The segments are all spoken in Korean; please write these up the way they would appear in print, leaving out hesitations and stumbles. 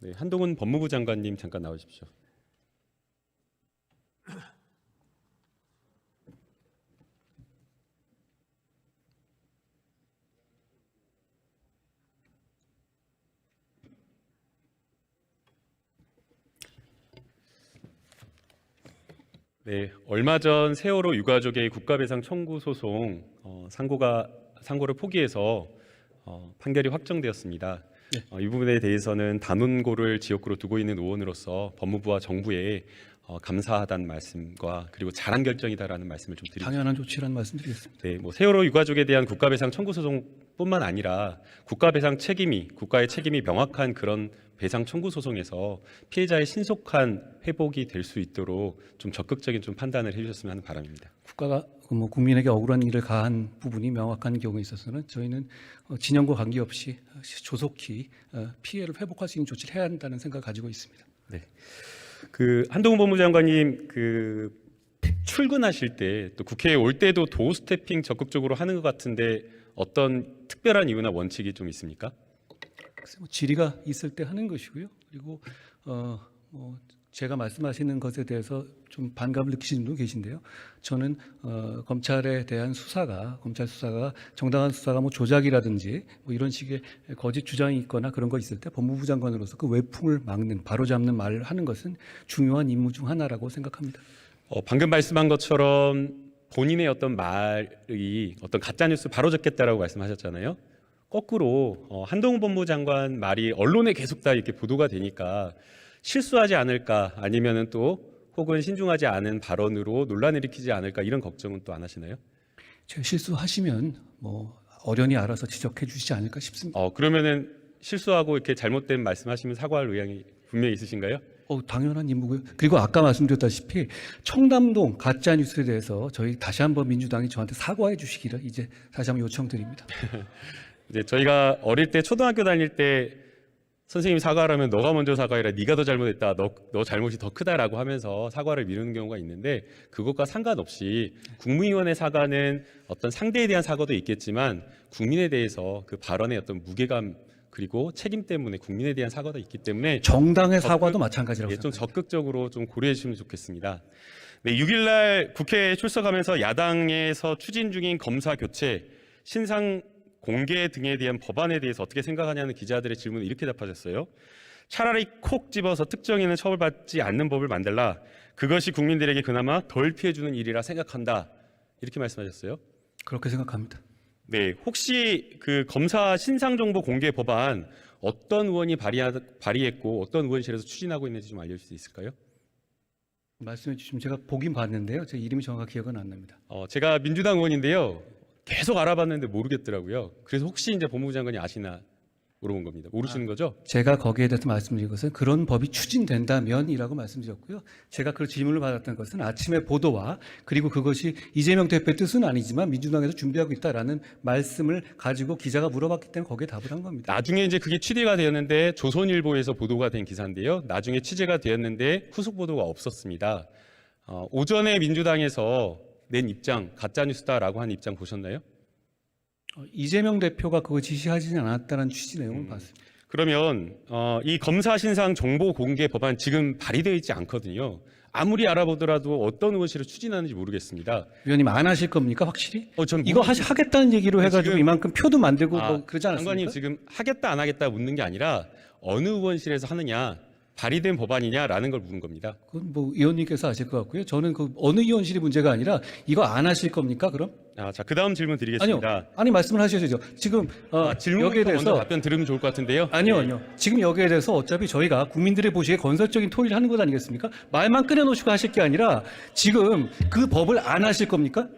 네, 한동훈 법무부 장관님 잠깐 나오십시오. 네, 얼마 전 세월호 유가족의 국가배상 청구 소송 상고를 포기해서 판결이 확정되었습니다. 이 부분에 대해서는 단원고를 지역구로 두고 있는 의원으로서 법무부와 정부에 감사하다는 말씀과 그리고 잘한 결정이다라는 말씀을 좀 드리겠습니다. 당연한 조치라는 말씀드리겠습니다. 네, 세월호 유가족에 대한 국가배상 청구 소송뿐만 아니라 국가의 책임이 명확한 그런 배상 청구 소송에서 피해자의 신속한 회복이 될 수 있도록 좀 적극적인 좀 판단을 해주셨으면 하는 바람입니다. 국가가 국민에게 억울한 일을 가한 부분이 명확한 경우에 있어서는 저희는 진영과 관계없이 조속히 피해를 회복할 수 있는 조치를 해야 한다는 생각을 가지고 있습니다. 네, 한동훈 법무부 장관님 출근하실 때 또 국회에 올 때도 도어 스태핑 적극적으로 하는 것 같은데 어떤 특별한 이유나 원칙이 좀 있습니까? 질의가 있을 때 하는 것이고요. 그리고 제가 말씀하시는 것에 대해서 좀 반감을 느끼시는 분도 계신데요. 저는 검찰에 대한 검찰 수사가 정당한 수사가 조작이라든지 이런 식의 거짓 주장이 있거나 그런 거 있을 때 법무부 장관으로서 그 외풍을 막는 바로잡는 말을 하는 것은 중요한 임무 중 하나라고 생각합니다. 방금 말씀한 것처럼 본인의 어떤 말이 어떤 가짜 뉴스 바로잡겠다라고 말씀하셨잖아요. 거꾸로 한동훈 법무부 장관 말이 언론에 계속 다 이렇게 보도가 되니까 실수하지 않을까 아니면은 또 혹은 신중하지 않은 발언으로 논란을 일으키지 않을까 이런 걱정은 또 안 하시나요? 제가 실수하시면 어련히 알아서 지적해 주시지 않을까 싶습니다. 그러면은 실수하고 이렇게 잘못된 말씀하시면 사과할 의향이 분명히 있으신가요? 당연한 임무고요. 그리고 아까 말씀드렸다시피 청담동 가짜 뉴스에 대해서 저희 다시 한번 민주당이 저한테 사과해 주시기를 이제 다시 한번 요청드립니다. 이제 저희가 어릴 때 초등학교 다닐 때 선생님이 사과하라면 너가 먼저 사과해라. 네가 더 잘못했다. 너 잘못이 더 크다라고 하면서 사과를 미루는 경우가 있는데 그것과 상관없이 국무위원의 사과는 어떤 상대에 대한 사과도 있겠지만 국민에 대해서 그 발언의 어떤 무게감 그리고 책임 때문에 국민에 대한 사과도 있기 때문에 정당의 사과도 마찬가지라고 좀 생각합니다. 적극적으로 좀 고려해 주시면 좋겠습니다. 네, 6일 날 국회에 출석하면서 야당에서 추진 중인 검사 교체, 신상 공개 등에 대한 법안에 대해서 어떻게 생각하냐는 기자들의 질문에 이렇게 답하셨어요. 차라리 콕 집어서 특정인은 처벌받지 않는 법을 만들라. 그것이 국민들에게 그나마 덜 피해주는 일이라 생각한다. 이렇게 말씀하셨어요. 그렇게 생각합니다. 네, 혹시 검사 신상정보 공개 법안 어떤 의원이 발의했고 어떤 의원실에서 추진하고 있는지 좀 알려줄 수 있을까요? 말씀해 주시면 제가 보긴 봤는데요. 제 이름이 정확히 기억은 안 납니다. 제가 민주당 의원인데요. 계속 알아봤는데 모르겠더라고요. 그래서 혹시 이제 법무부 장관이 아시나 물어본 겁니다. 모르시는 거죠? 제가 거기에 대해서 말씀드린 것은 그런 법이 추진된다면이라고 말씀드렸고요. 제가 그 질문을 받았던 것은 아침의 보도와 그리고 그것이 이재명 대표의 뜻은 아니지만 민주당에서 준비하고 있다라는 말씀을 가지고 기자가 물어봤기 때문에 거기에 답을 한 겁니다. 나중에 이제 그게 취재가 되었는데 조선일보에서 보도가 된 기사인데요. 나중에 취재가 되었는데 후속 보도가 없었습니다. 오전에 민주당에서 낸 입장 가짜뉴스다라고 한 입장 보셨나요? 이재명 대표가 그거 지시하지 않았다는 취지 내용을 봤습니다. 그러면 이 검사 신상 정보 공개 법안 지금 발의되어 있지 않거든요. 아무리 알아보더라도 어떤 의원실을 추진하는지 모르겠습니다. 위원님 안 하실 겁니까 확실히? 전 이거 하겠다는 얘기로 해가지고 지금, 이만큼 표도 만들고 그러지 않았습니까? 장관님 지금 하겠다 안 하겠다 묻는 게 아니라 어느 의원실에서 하느냐 발의된 법안이냐라는 걸 묻는 겁니다. 그건 의원님께서 아실 것 같고요. 저는 어느 의원실이 문제가 아니라 이거 안 하실 겁니까 그럼? 자, 그다음 질문 드리겠습니다. 아니 말씀을 하셔야죠. 지금 질문부터 여기에 대해서 먼저 답변 들으면 좋을 것 같은데요. 아니요. 지금 여기에 대해서 어차피 저희가 국민들의 보시기에 건설적인 토의를 하는 것 아니겠습니까? 말만 꺼내놓으시고 하실 게 아니라 지금 그 법을 안 하실 겁니까?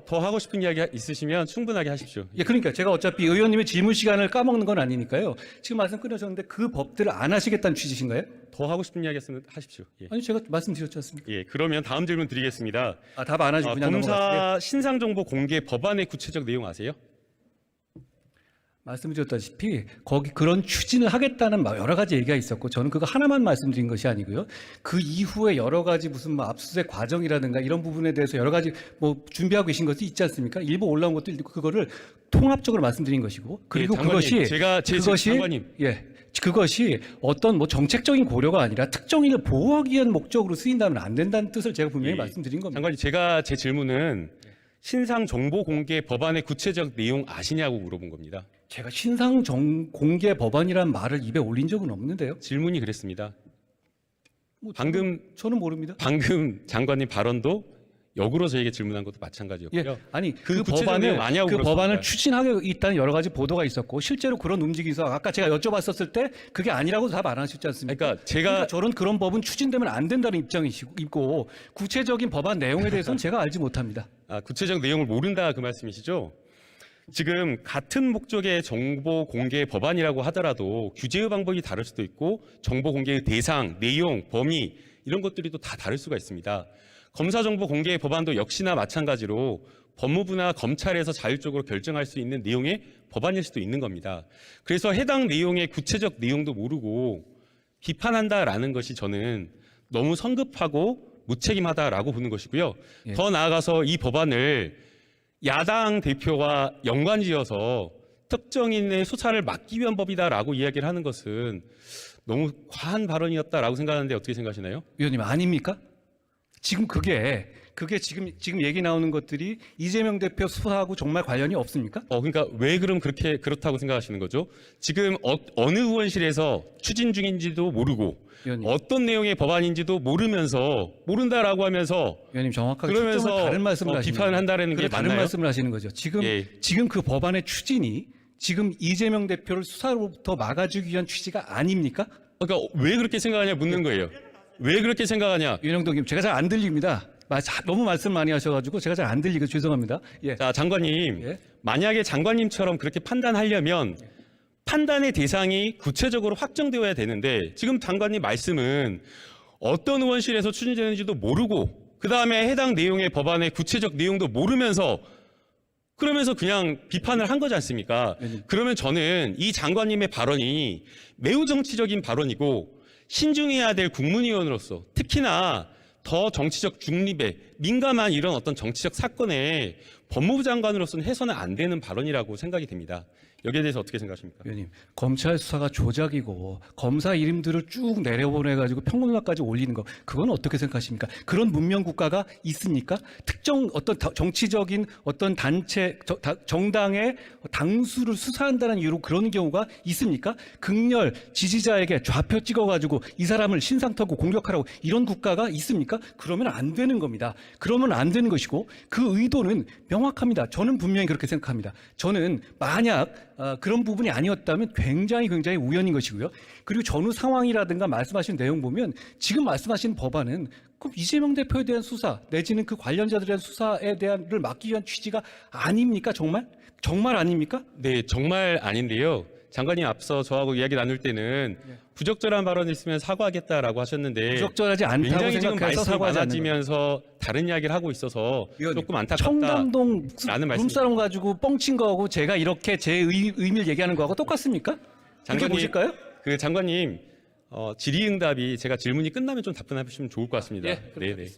더 하고 싶은 이야기 있으시면 충분하게 하십시오. 예, 그러니까 제가 어차피 의원님의 질문 시간을 까먹는 건 아니니까요. 지금 말씀 끊으셨는데 그 법들을 안 하시겠다는 취지신가요? 더 하고 싶은 이야기 있으면 하십시오. 예. 아니 제가 말씀드렸지 않습니까? 예, 그러면 다음 질문 드리겠습니다. 답 안 하시고 그냥 넘어가세요. 검사 신상정보 공개 법안의 구체적 내용 아세요? 말씀드렸다시피 거기 그런 추진을 하겠다는 여러 가지 얘기가 있었고 저는 그거 하나만 말씀드린 것이 아니고요. 그 이후에 여러 가지 무슨 압수수색 과정이라든가 이런 부분에 대해서 여러 가지 준비하고 계신 것이 있지 않습니까? 일부 올라온 것도 있고 그거를 통합적으로 말씀드린 것이고 그리고 장관님, 그것이 장관님, 그것이 어떤 뭐 정책적인 고려가 아니라 특정인을 보호하기 위한 목적으로 쓰인다면 안 된다는 뜻을 제가 분명히 예. 말씀드린 겁니다. 장관님, 제 질문은 신상 정보 공개 법안의 구체적 내용 아시냐고 물어본 겁니다. 제가 신상 공개 법안이라는 말을 입에 올린 적은 없는데요. 질문이 그랬습니다. 뭐 저는 모릅니다. 방금 장관님 발언도 역으로 저에게 질문한 것도 마찬가지였고요. 예, 아니 그 구체적 내용 아니냐고 그 물었습니다. 법안을 추진하고 있다는 여러 가지 보도가 있었고 실제로 그런 움직임이 있어 아까 제가 여쭤봤었을 때 그게 아니라고 답 안 하셨지 않습니까? 그러니까 저는 그런 법은 추진되면 안 된다는 입장이고 구체적인 법안 내용에 대해서는 제가 알지 못합니다. 구체적 내용을 모른다 그 말씀이시죠? 지금 같은 목적의 정보 공개 법안이라고 하더라도 규제의 방법이 다를 수도 있고 정보 공개의 대상, 내용, 범위 이런 것들이 또 다 다를 수가 있습니다. 검사 정보 공개 법안도 역시나 마찬가지로 법무부나 검찰에서 자율적으로 결정할 수 있는 내용의 법안일 수도 있는 겁니다. 그래서 해당 내용의 구체적 내용도 모르고 비판한다라는 것이 저는 너무 성급하고 무책임하다라고 보는 것이고요. 예. 더 나아가서 이 법안을 야당 대표와 연관지어서 특정인의 수사를 막기 위한 법이다라고 이야기를 하는 것은 너무 과한 발언이었다라고 생각하는데 어떻게 생각하시나요? 위원님 아닙니까? 지금 그게 지금 얘기 나오는 것들이 이재명 대표 수사하고 정말 관련이 없습니까? 그러니까 왜 그렇다고 생각하시는 거죠? 지금 어느 의원실에서 추진 중인지도 모르고 위원님. 어떤 내용의 법안인지도 모른다라고 하면서 위원님 정확하게 그러면서 초점을 다른 말씀을 하시는 비판을 거예요. 한다는 게 그래, 다른 맞나요? 말씀을 하시는 거죠. 예. 지금 그 법안의 추진이 지금 이재명 대표를 수사로부터 막아주기 위한 취지가 아닙니까? 그러니까 왜 그렇게 생각하냐 묻는 거예요. 왜 그렇게 생각하냐? 윤영동님 제가 잘 안 들립니다. 너무 말씀 많이 하셔가지고 제가 잘 안 들리고 죄송합니다. 예. 자, 장관님, 예. 만약에 장관님처럼 그렇게 판단하려면 판단의 대상이 구체적으로 확정되어야 되는데 지금 장관님 말씀은 어떤 의원실에서 추진되는지도 모르고 그 다음에 해당 내용의 법안의 구체적 내용도 모르면서 그러면서 그냥 비판을 한 거지 않습니까? 그러면 저는 이 장관님의 발언이 매우 정치적인 발언이고 신중해야 될 국문위원으로서 특히나 더 정치적 중립에 민감한 이런 어떤 정치적 사건에 법무부 장관으로서는 해서는 안 되는 발언이라고 생각이 됩니다. 여기에 대해서 어떻게 생각하십니까? 위원님, 검찰 수사가 조작이고 검사 이름들을 쭉 내려보내가지고 평론가까지 올리는 거 그건 어떻게 생각하십니까? 그런 문명 국가가 있습니까? 특정 어떤 정치적인 어떤 단체 정당의 당수를 수사한다는 이유로 그런 경우가 있습니까? 극렬 지지자에게 좌표 찍어가지고 이 사람을 신상 털고 공격하라고 이런 국가가 있습니까? 그러면 안 되는 겁니다. 그러면 안 되는 것이고 그 의도는 명확합니다. 저는 분명히 그렇게 생각합니다. 저는 만약 그런 부분이 아니었다면 굉장히 우연인 것이고요. 그리고 전후 상황이라든가 말씀하신 내용 보면 지금 말씀하신 법안은 그럼 이재명 대표에 대한 수사 내지는 그 관련자들에 대한 수사에 대한을 막기 위한 취지가 아닙니까? 정말 아닙니까? 네, 정말 아닌데요. 장관님 앞서 저하고 이야기 나눌 때는 부적절한 발언이 있으면 사과하겠다라고 하셨는데 부적절하지 않다고 굉장히 지금 생각해서 말씀이 사과하지 않는 많아지면서 다른 이야기를 하고 있어서 위원님, 조금 안타깝다. 청담동 라는 말씀입니다. 룸사롱 가지고 뻥친 거하고 제가 이렇게 제 의미를 얘기하는 거하고 똑같습니까? 그렇게 장관님, 보실까요? 장관님 질의응답이 제가 질문이 끝나면 좀 답변해 주시면 좋을 것 같습니다. 예, 그렇게 네네.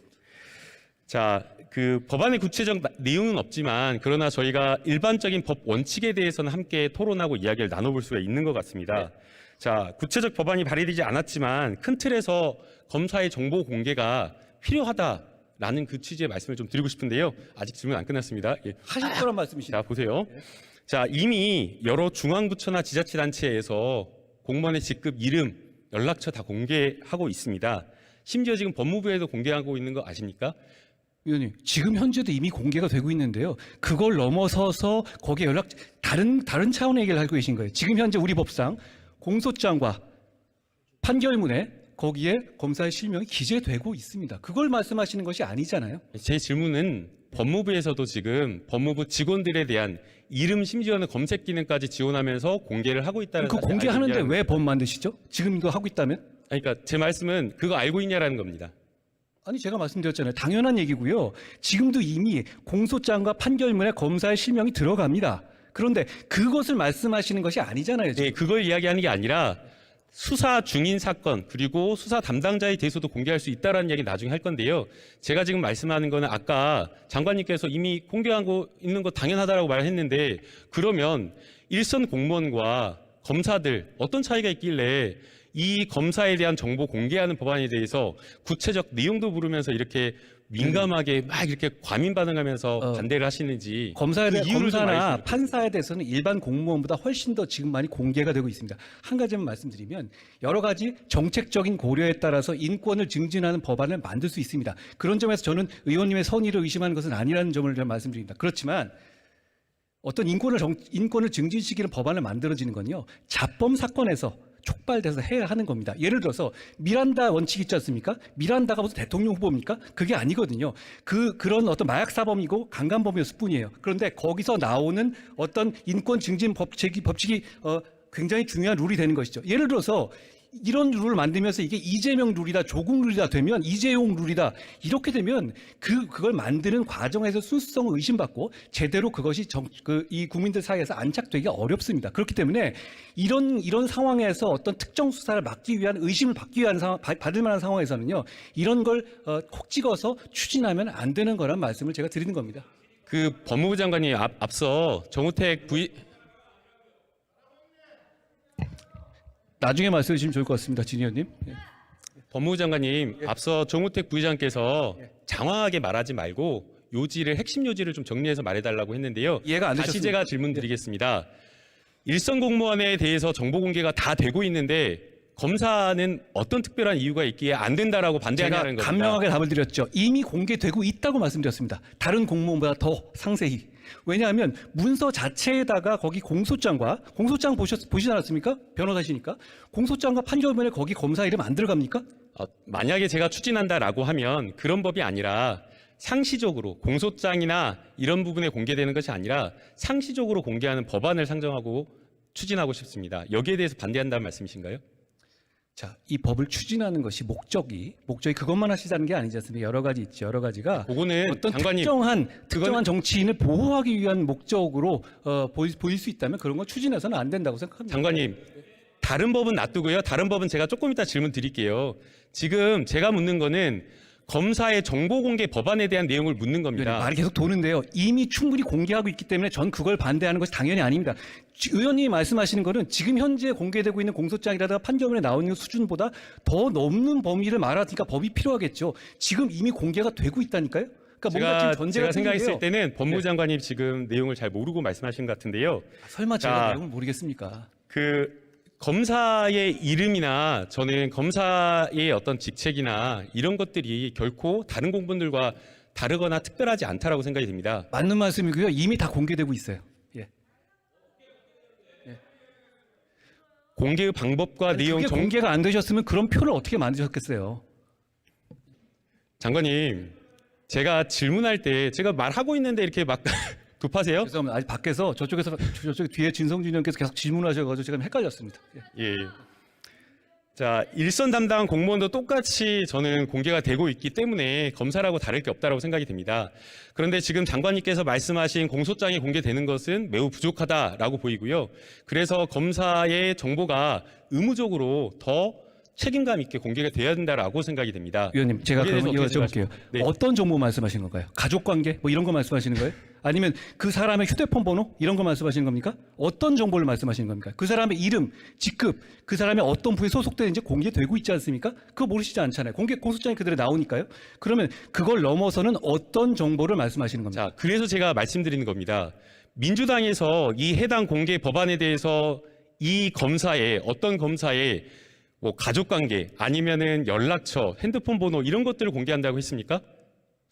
자, 그 법안의 구체적 내용은 없지만 그러나 저희가 일반적인 법 원칙에 대해서는 함께 토론하고 이야기를 나눠볼 수가 있는 것 같습니다. 자, 구체적 법안이 발의되지 않았지만 큰 틀에서 검사의 정보 공개가 필요하다라는 그 취지의 말씀을 좀 드리고 싶은데요. 아직 질문 안 끝났습니다. 예. 하실 거란 말씀이시죠? 자, 보세요. 자, 이미 여러 중앙부처나 지자체단체에서 공무원의 직급, 이름, 연락처 다 공개하고 있습니다. 심지어 지금 법무부에도 공개하고 있는 거 아십니까? 위원님, 지금 현재도 이미 공개가 되고 있는데요. 그걸 넘어서서 거기에 다른 차원의 얘기를 하고 계신 거예요. 지금 현재 우리 법상 공소장과 판결문에 거기에 검사의 실명이 기재되고 있습니다. 그걸 말씀하시는 것이 아니잖아요. 제 질문은 법무부에서도 지금 법무부 직원들에 대한 이름 심지어는 검색 기능까지 지원하면서 공개를 하고 있다는 그 사실 공개하는데 알고 왜 법 만드시죠? 지금도 하고 있다면? 그러니까 제 말씀은 그거 알고 있냐라는 겁니다. 아니 제가 말씀드렸잖아요. 당연한 얘기고요. 지금도 이미 공소장과 판결문에 검사의 실명이 들어갑니다. 그런데 그것을 말씀하시는 것이 아니잖아요. 지금. 네, 그걸 이야기하는 게 아니라 수사 중인 사건 그리고 수사 담당자에 대해서도 공개할 수 있다라는 이야기 나중에 할 건데요. 제가 지금 말씀하는 거는 아까 장관님께서 이미 공개하고 있는 거 당연하다라고 말했는데 그러면 일선 공무원과 검사들 어떤 차이가 있길래 이 검사에 대한 정보 공개하는 법안에 대해서 구체적 내용도 물으면서 이렇게 민감하게 막 이렇게 과민 반응하면서 반대를 하시는지 검사에 대한 그 이유를 좀 검사나 알겠습니다. 판사에 대해서는 일반 공무원보다 훨씬 더 지금 많이 공개가 되고 있습니다. 한 가지만 말씀드리면 여러 가지 정책적인 고려에 따라서 인권을 증진하는 법안을 만들 수 있습니다. 그런 점에서 저는 의원님의 선의를 의심하는 것은 아니라는 점을 좀 말씀드립니다. 그렇지만 어떤 인권을 증진시키는 법안을 만들어지는 건요, 자범 사건에서 촉발돼서 해야 하는 겁니다. 예를 들어서 미란다 원칙 있지 않습니까? 미란다가 무슨 대통령 후보입니까? 그게 아니거든요. 그런 어떤 마약 사범이고 강간범이었을 뿐이에요. 그런데 거기서 나오는 어떤 인권 증진 법칙이 굉장히 중요한 룰이 되는 것이죠. 예를 들어서 이런 룰을 만들면서 이게 이재명 룰이다, 조국 룰이다 되면 이재용 룰이다 이렇게 되면 그걸 만드는 과정에서 순수성을 의심받고 제대로 그것이 이 국민들 사이에서 안착되기 어렵습니다. 그렇기 때문에 이런 상황에서 어떤 특정 수사를 막기 위한 의심을 받을 만한 상황에서는요, 이런 걸 콕 찍어서 추진하면 안 되는 거란 말씀을 제가 드리는 겁니다. 그 법무부 장관이 앞서 정우택 나중에 말씀해 주시면 좋을 것 같습니다, 진 의원님. 예. 법무부 장관님 앞서 정우택 부의장께서 장황하게 말하지 말고 요지를 핵심 요지를 좀 정리해서 말해달라고 했는데요. 이해가 안 다시 되셨습니까? 제가 질문드리겠습니다. 일선 공무원에 대해서 정보 공개가 다 되고 있는데 검사는 어떤 특별한 이유가 있기에 안 된다라고 제가 반대하냐는 겁니다. 간명하게 답을 드렸죠. 이미 공개되고 있다고 말씀드렸습니다. 다른 공무원보다 더 상세히. 왜냐하면 문서 자체에다가 거기 공소장 보시지 않았습니까? 변호사시니까. 공소장과 판결문에 거기 검사 이름 안 들어갑니까? 만약에 제가 추진한다라고 하면 그런 법이 아니라 상시적으로 공소장이나 이런 부분에 공개되는 것이 아니라 상시적으로 공개하는 법안을 상정하고 추진하고 싶습니다. 여기에 대해서 반대한다는 말씀이신가요? 자, 이 법을 추진하는 것이 목적이 그것만 하시자는 게 아니지 않습니까? 여러 가지 있죠. 여러 가지가 그거는 어떤 장관님, 특정한 정치인을 보호하기 위한 목적으로 보일 수 있다면 그런 걸 추진해서는 안 된다고 생각합니다. 장관님, 다른 법은 놔두고요. 다른 법은 제가 조금 이따 질문 드릴게요. 지금 제가 묻는 거는 검사의 정보 공개 법안에 대한 내용을 묻는 겁니다. 말이 계속 도는데요. 이미 충분히 공개하고 있기 때문에 전 그걸 반대하는 것이 당연히 아닙니다. 의원님이 말씀하시는 거는 지금 현재 공개되고 있는 공소장이라든가 판결문에 나오는 수준보다 더 넘는 범위를 말하니까 법이 필요하겠죠. 지금 이미 공개가 되고 있다니까요. 그러니까 뭔가 지금 전제가 제가 생각했을 생기는데요. 때는 법무부 장관님 지금 내용을 잘 모르고 말씀하신 것 같은데요. 설마 자, 제가 내용을 모르겠습니까? 그 검사의 이름이나 저는 검사의 어떤 직책이나 이런 것들이 결코 다른 공무원들과 다르거나 특별하지 않다라고 생각이 됩니다. 맞는 말씀이고요. 이미 다 공개되고 있어요. 예. 공개의 방법과 내용 그게 공개가 안 되셨으면 그런 표를 어떻게 만드셨겠어요? 장관님, 제가 질문할 때 제가 말하고 있는데 이렇게 막 급하세요? 죄송합니다. 아직 밖에서 저쪽 뒤에 진성준 의원께서 계속 질문하셔가지고 제가 헷갈렸습니다. 예. 예. 자, 일선 담당 공무원도 똑같이 저는 공개가 되고 있기 때문에 검사라고 다를 게 없다고 생각이 됩니다. 그런데 지금 장관님께서 말씀하신 공소장이 공개되는 것은 매우 부족하다라고 보이고요. 그래서 검사의 정보가 의무적으로 더 책임감 있게 공개가 돼야 된다라고 생각이 됩니다. 위원님, 제가 여기에 그러면 대해서 이거 어떻게 여쭤볼게요. 생각하십니까? 네. 어떤 정보 말씀하시는 건가요? 가족관계 뭐 이런 거 말씀하시는 거예요? 아니면 그 사람의 휴대폰 번호 이런 거 말씀하시는 겁니까? 어떤 정보를 말씀하시는 겁니까? 그 사람의 이름, 직급, 그 사람이 어떤 부에 소속되는지 공개되고 있지 않습니까? 그거 모르시지 않잖아요. 공소장이 그대로 나오니까요. 그러면 그걸 넘어서는 어떤 정보를 말씀하시는 겁니까? 자, 그래서 제가 말씀드리는 겁니다. 민주당에서 이 해당 공개 법안에 대해서 이 검사의 어떤 검사의 뭐 가족관계 아니면은 연락처, 핸드폰 번호 이런 것들을 공개한다고 했습니까?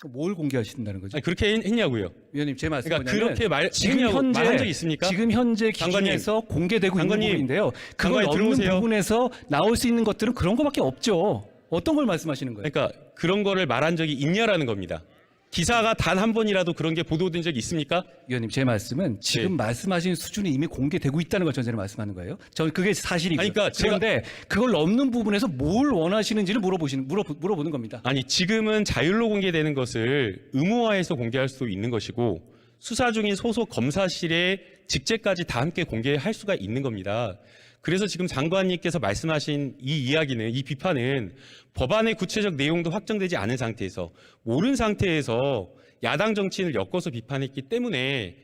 뭘 공개하신다는 거죠? 아니, 그렇게 했냐고요. 위원님, 제 말씀은 그러니까 그렇게 말한 적 있습니까? 지금 현재 장관님, 기준에서 공개되고 장관님, 있는 부분인데요. 그걸 장관님 넘는 들어오세요. 부분에서 나올 수 있는 것들은 그런 거밖에 없죠. 어떤 걸 말씀하시는 거예요? 그러니까 그런 거를 말한 적이 있냐라는 겁니다. 기사가 단 한 번이라도 그런 게 보도된 적이 있습니까? 위원님, 제 말씀은 지금 말씀하신 수준이 이미 공개되고 있다는 걸 전제로 말씀하는 거예요. 저는 그게 사실이고요. 아니, 그러니까 그런데 그걸 넘는 부분에서 뭘 원하시는지를 물어보는 겁니다. 아니, 지금은 자율로 공개되는 것을 의무화해서 공개할 수도 있는 것이고 수사 중인 소속 검사실의 직책까지 다 함께 공개할 수가 있는 겁니다. 그래서 지금 장관님께서 말씀하신 이 이야기는, 이 비판은 법안의 구체적 내용도 확정되지 않은 상태에서 모른 상태에서 야당 정치인을 엮어서 비판했기 때문에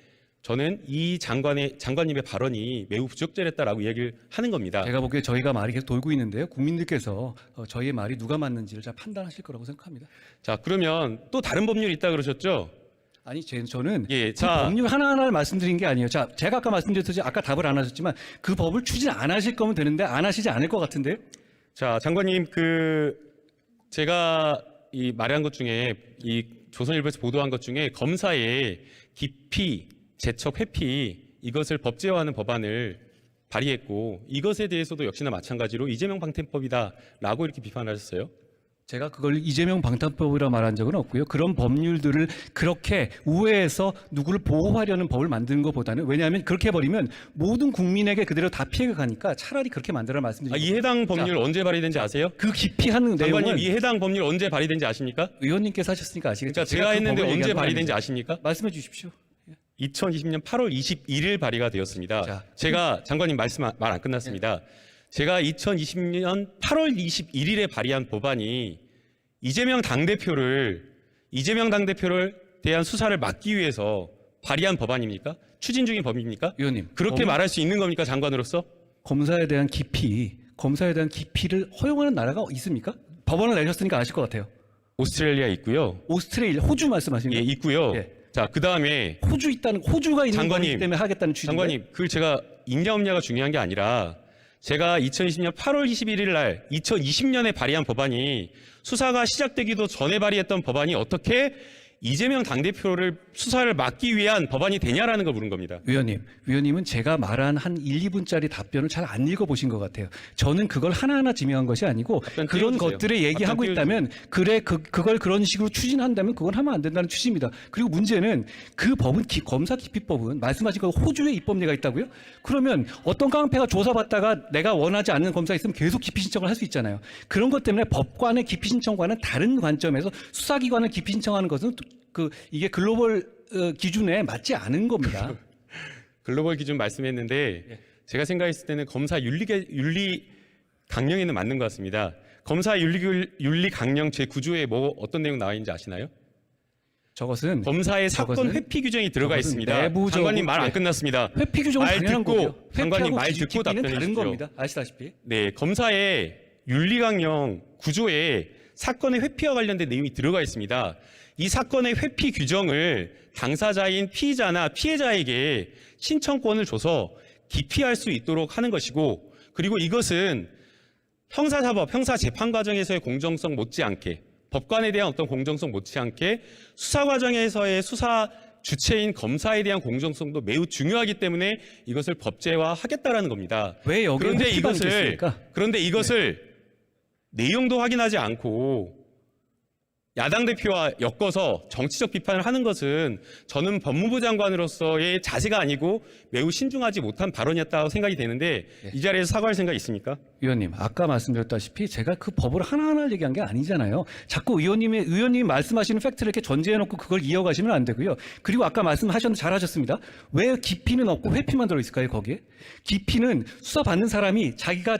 저는 이 장관님의 발언이 매우 부적절했다라고 이야기를 하는 겁니다. 제가 보기에 저희가 말이 계속 돌고 있는데요. 국민들께서 저희의 말이 누가 맞는지를 잘 판단하실 거라고 생각합니다. 자, 그러면 또 다른 법률이 있다 그러셨죠? 아니, 저는 예, 그 자, 법률 하나하나를 말씀드린 게 아니에요. 자, 제가 아까 말씀드렸듯이 아까 답을 안 하셨지만 그 법을 추진 안 하실 거면 되는데 안 하시지 않을 것 같은데요. 자, 장관님, 제가 이 말한 것 중에 이 조선일보에서 보도한 것 중에 검사의 기피, 제척, 회피 이것을 법제화하는 법안을 발의했고 이것에 대해서도 역시나 마찬가지로 이재명 방탄법이다라고 이렇게 비판하셨어요. 제가 그걸 이재명 방탄법이라 말한 적은 없고요. 그런 법률들을 그렇게 우회해서 누구를 보호하려는 법을 만드는 것보다는 왜냐하면 그렇게 해버리면 모든 국민에게 그대로 다 피해가 가니까 차라리 그렇게 만들어 말씀드립니다. 이 해당 법률 언제 발의된지 아세요? 그 기피하는 장관님, 내용은 이 해당 법률 언제 발의된지 아십니까? 의원님께서 하셨으니까 아시겠죠. 그러니까 제가 그 했는데 법을 언제 얘기한 건 발의된지 아닙니다. 아십니까? 말씀해 주십시오. 2020년 8월 21일 발의가 되었습니다. 자. 제가 장관님 말 안 끝났습니다. 제가 2020년 8월 21일에 발의한 법안이 이재명 당대표를 대한 수사를 막기 위해서 발의한 법안입니까? 추진 중인 법입니까? 의원님, 그렇게 말할 수 있는 겁니까, 장관으로서? 검사에 대한 기피를 허용하는 나라가 있습니까? 법원을 내셨으니까 아실 것 같아요. 오스트레일리아 있고요. 오스트레일리아, 호주 말씀하시는 예, 거예요? 있고요. 예. 자, 그다음에 호주가 있는 장관님, 거기 때문에 하겠다는 취지인데. 장관님, 그걸 제가 있냐 없냐가 중요한 게 아니라 제가 2020년 8월 21일 날 2020년에 발의한 법안이 수사가 시작되기도 전에 발의했던 법안이 어떻게 이재명 당대표를 수사를 막기 위한 법안이 되냐라는 걸 물은 겁니다. 위원님은 제가 말한 한 1, 2분짜리 답변을 잘 안 읽어보신 것 같아요. 저는 그걸 하나하나 지명한 것이 아니고 답변 그런 띄워주세요. 것들을 얘기하고 답변 있다면 그걸 그런 식으로 추진한다면 그건 하면 안 된다는 취지입니다. 그리고 문제는 그 법은 검사 기피법은 말씀하신 거 호주에 입법례가 있다고요? 그러면 어떤 깡패가 조사받다가 내가 원하지 않는 검사 있으면 계속 기피 신청을 할 수 있잖아요. 그런 것 때문에 법관의 기피 신청과는 다른 관점에서 수사기관을 기피 신청하는 것은 이게 글로벌 기준에 맞지 않은 겁니다. 글로벌 기준 말씀했는데 제가 생각했을 때는 검사 윤리 강령에는 맞는 것 같습니다. 검사 윤리 강령 제9조에 어떤 내용 나와 있는지 아시나요? 검사의 사건 회피 규정이 들어가 있습니다. 장관님 말 안 끝났습니다. 회피 규정은 당연한 거고요. 장관님 말 듣고 답변해 다른 주십시오. 겁니다. 아시다시피. 네, 검사의 윤리 강령 9조에 사건의 회피와 관련된 내용이 들어가 있습니다. 이 사건의 회피 규정을 당사자인 피의자나 피해자에게 신청권을 줘서 기피할 수 있도록 하는 것이고, 그리고 이것은 형사사법, 형사재판 과정에서의 공정성 못지않게, 법관에 대한 어떤 공정성 못지않게 수사 과정에서의 수사 주체인 검사에 대한 공정성도 매우 중요하기 때문에 이것을 법제화하겠다라는 겁니다. 왜 여기에 그런데 이것을 내용도 확인하지 않고 야당 대표와 엮어서 정치적 비판을 하는 것은 저는 법무부 장관으로서의 자세가 아니고 매우 신중하지 못한 발언이었다고 생각이 되는데 이 자리에서 사과할 생각 있습니까? 위원님, 아까 말씀드렸다시피 제가 그 법을 하나하나 얘기한 게 아니잖아요. 자꾸 의원님이 말씀하시는 팩트를 이렇게 전제해놓고 그걸 이어가시면 안 되고요. 그리고 아까 말씀하셨는데 잘하셨습니다. 왜 기피는 없고 회피만 들어있을까요, 거기에? 기피는 수사받는 사람이 자기가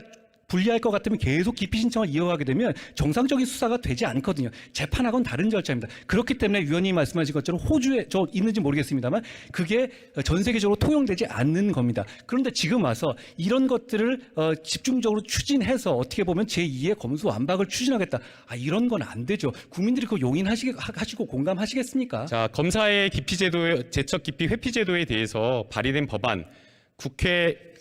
불리할 것 같으면 계속 기피 신청을 이어가게 되면 정상적인 수사가 되지 않거든요. 재판하고는 다른 절차입니다. 그렇기 때문에 위원님이 말씀하신 것처럼 호주에 있는지 모르겠습니다만 그게 전 세계적으로 통용되지 않는 겁니다. 그런데 지금 와서 이런 것들을 집중적으로 추진해서 어떻게 보면 제2의 검수완박을 추진하겠다. 이런 건 안 되죠. 국민들이 그거 용인하시고 공감하시겠습니까? 자, 검사의 기피 제도의 제척 기피 회피 제도에 대해서 발의된 법안, 국회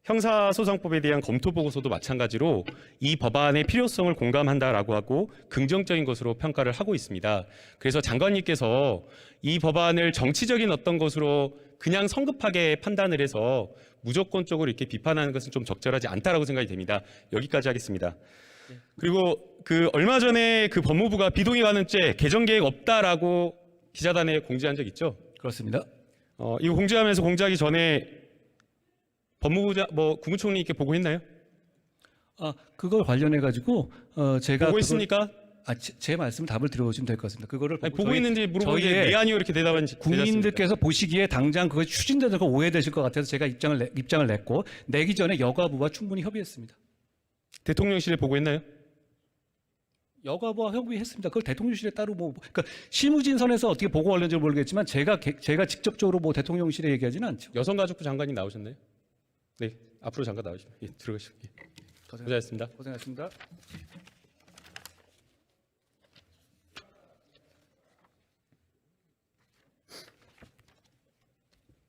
형사소송법에 대한 검토 보고서도 마찬가지로 이 법안의 필요성을 공감한다라고 하고 긍정적인 것으로 평가를 하고 있습니다. 그래서 장관님께서 이 법안을 정치적인 어떤 것으로 그냥 성급하게 판단을 해서 무조건적으로 이렇게 비판하는 것은 좀 적절하지 않다라고 생각이 됩니다. 여기까지 하겠습니다. 그리고 얼마 전에 법무부가 비동의 관음죄 개정 계획 없다라고 기자단에 공지한 적 있죠? 그렇습니다. 이거 공지하면서 공지하기 전에 법무부 국무총리께 보고했나요? 그걸 관련해 가지고 제가 보고 있습니까? 제 말씀 답을 들어보시면 될 것 같습니다. 그거를 보고 있는지 물어보는데 네 아니요 이렇게 대답한 국민들께서 보시기에 당장 그거 추진되는 거 오해되실 것 같아서 제가 입장을 냈고 내기 전에 여가부와 충분히 협의했습니다. 대통령실에 보고했나요? 여가부와 협의했습니다. 그걸 대통령실에 따로 그러니까 실무진선에서 어떻게 보고가 올는지 모르겠지만 제가 직접적으로 뭐 대통령실에 얘기하지는 않죠. 여성가족부 장관이 나오셨나요? 네, 앞으로 잠깐 나오시면 들어가시죠. 예. 고생하셨습니다. 고생하셨습니다.